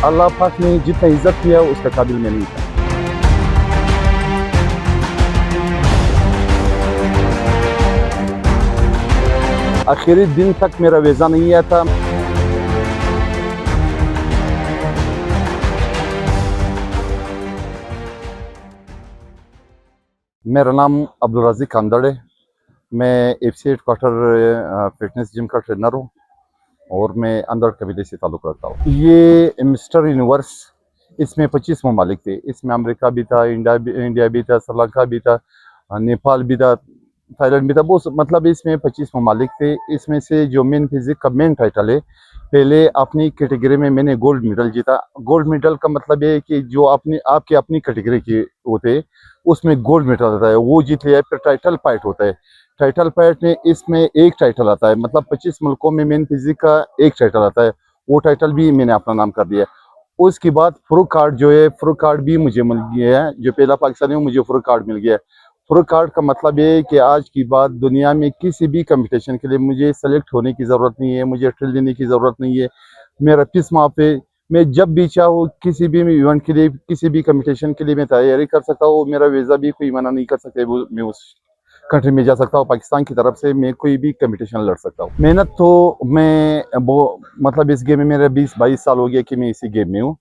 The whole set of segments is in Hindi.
अल्लाह पाक ने जितना इज्जत किया उसका काबिल मैं नहीं था। आखिरी दिन तक मेरा वीज़ा नहीं आया था। मेरा नाम अब्दुल रज़ीक कांदड़ है। मैं एफसी हेडक्वार्टर फिटनेस जिम का ट्रेनर हूँ और मैं अंदर कबीले से ताल्लुक़ रखता हूँ। ये मिस्टर यूनिवर्स, इसमें 25 ममालिक थे। इसमें अमेरिका भी था, इंडिया भी था, श्रीलंका भी था, नेपाल भी था, थाईलैंड भी था। बहुत मतलब इसमें 25 ममालिक थे। इसमें से जो मेन फिजिक का मेन टाइटल है, पहले अपनी कैटेगरी में मैंने गोल्ड मेडल जीता। गोल्ड मेडल का मतलब ये है कि जो आपकी अपनी कैटेगरी के होते हैं उसमें गोल्ड मेडल आता है, वो जीत लिया। फिर टाइटल फाइट होता है। टाइटल फाइट में इसमें एक टाइटल आता है, मतलब 25 मुल्कों में मेन फिजिक का एक टाइटल आता है। वो टाइटल भी मैंने अपना नाम कर दिया। उसके बाद फ्रू कार्ड जो है, फ्रू कार्ड भी मुझे मिल गया है। जो पहला पाकिस्तानी हूँ, मुझे फ्रू कार्ड मिल गया है। फ्रू कार्ड का मतलब ये है कि आज की बात दुनिया में किसी भी कंपटीशन के लिए मुझे सेलेक्ट होने की ज़रूरत नहीं है, मुझे ट्रेल देने की ज़रूरत नहीं है। मेरा फीस माफ है। मैं जब भी चाहूँ किसी भी इवेंट के लिए, किसी भी कंपटीशन के लिए मैं तैयारी कर सकता हूँ। मेरा वीज़ा भी कोई मना नहीं कर सकते। मैं उस कंट्री में जा सकता हूँ। पाकिस्तान की तरफ से मैं कोई भी कंपटीशन लड़ सकता हूँ। मेहनत तो मैं वो मतलब इस गेम में मेरा 20-22 साल हो गया कि मैं इसी गेम में हूँ।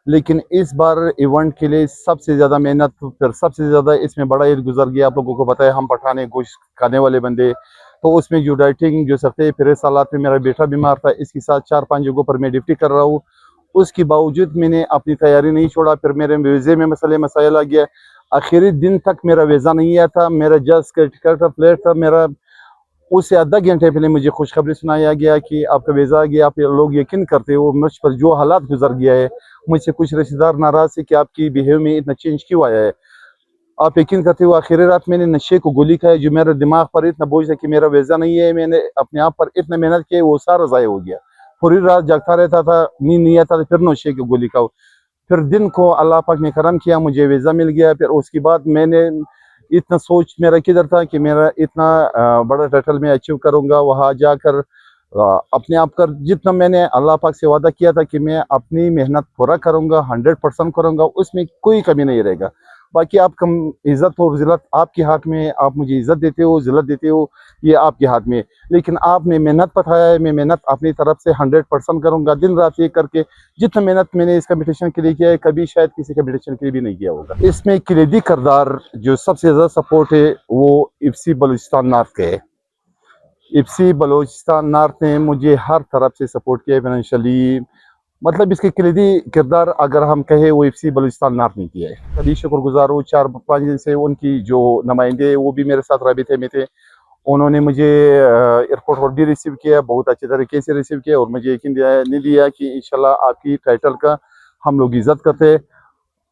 लेकिन इस बार इवेंट के लिए सबसे ज़्यादा मेहनत, फिर सबसे ज़्यादा इसमें बड़ा ईद गुजर गया। आप लोगों को पता है हम पठाने गोश्त खाने वाले बंदे, तो उसमें जो डाइटिंग जो सकते फिर सालात में मेरा बेटा बीमार था। इसके साथ 4-5 जगहों पर मैं ड्यूटी कर रहा हूँ। उसके बावजूद मैंने अपनी तैयारी नहीं छोड़ा। फिर मेरे वीज़े में मसाइल आ गया। आखिरी दिन तक मेरा वीज़ा नहीं आया था। मेरा जस्ट टिकट का फ्लाइट था। मेरा उससे आधा घंटे पहले मुझे खुशखबरी सुनाया गया कि आपका वीज़ा आ गया। आप लोग यकीन करते हो मुझ पर जो हालात गुजर गया है। मुझसे कुछ रिश्तेदार नाराज थे कि आपकी बिहेव में इतना चेंज क्यों आया है। आप यकीन करते हो आखिरी रात मैंने नशे को गोली खाई, जो मेरे दिमाग पर इतना बोझ है कि मेरा वीज़ा नहीं है। मैंने अपने आप पर इतना मेहनत की, वो सारा ज़ाया हो गया। पूरी रात जागता रहता था, नींद नहीं आता था, फिर नशे की गोली खाओ। फिर दिन को अल्लाह पाक ने करम किया, मुझे वीज़ा मिल गया। फिर उसके बाद मैंने इतना सोच मेरा किधर था कि मेरा इतना बड़ा टाइटल मैं अचीव करूँगा। वहाँ जाकर अपने आप कर जितना मैंने अल्लाह पाक से वादा किया था कि मैं अपनी मेहनत पूरा करूँगा, 100% करूँगा, उसमें कोई कमी नहीं रहेगा। बाकी आप कम इज़्ज़त और ज़िल्लत आपके हाथ में, आप मुझे इज़्ज़त देते हो, ज़िल्लत देते हो, ये आपके हाथ में। लेकिन आपने मेहनत बताया है, मैं मेहनत अपनी तरफ से 100% करूँगा, दिन रात एक करके। जितना मेहनत मैंने इस कंपटीशन के लिए किया है, कभी शायद किसी कंपटीशन के लिए भी नहीं किया होगा। इसमें कलीदी किरदार जो सबसे ज़्यादा सपोर्ट है वो एफसी बलूचिस्तान नॉर्थ के है। एफसी बलूचिस्तान नॉर्थ ने मुझे हर तरफ से सपोर्ट किया है फाइनेंशियली। मतलब इसके कलीदी किरदार अगर हम कहें वो एफसी बलूचिस्तान नॉर्थ ने किया है। कभी शुक्रगुजार हूँ। 4-5 दिन से उनकी जो नुमाइंदे वो भी मेरे साथ राबिते में थे। उन्होंने मुझे एयरपोर्ट पर भी रिसीव किया, बहुत अच्छे तरीके से रिसीव किया और मुझे यकीन नहीं दिया कि इंशाल्लाह आपकी टाइटल का हम लोग इज्जत करते हैं।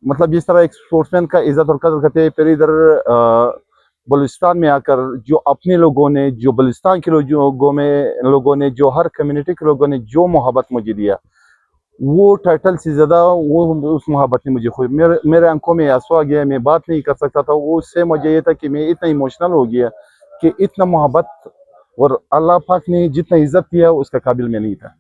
मतलब जिस तरह एक स्पोर्ट्समैन का इज्जत और कदर करते हैं, फिर इधर बलूचिस्तान में आकर जो अपने लोगों ने, जो बलूचिस्तान के लोगों ने, जो हर कम्युनिटी के लोगों ने जो मोहब्बत मुझे दिया, वो टाइटल से ज़्यादा वो उस मोहब्बत ने मुझे खुद मेरे आंखों में आंसू आ गया। मैं बात नहीं कर सकता था। वो उससे मुझे ये था कि मैं इतना इमोशनल हो गया कि इतना मोहब्बत और अल्लाह पाक ने जितना इज्जत दिया उसका काबिल मैं नहीं था।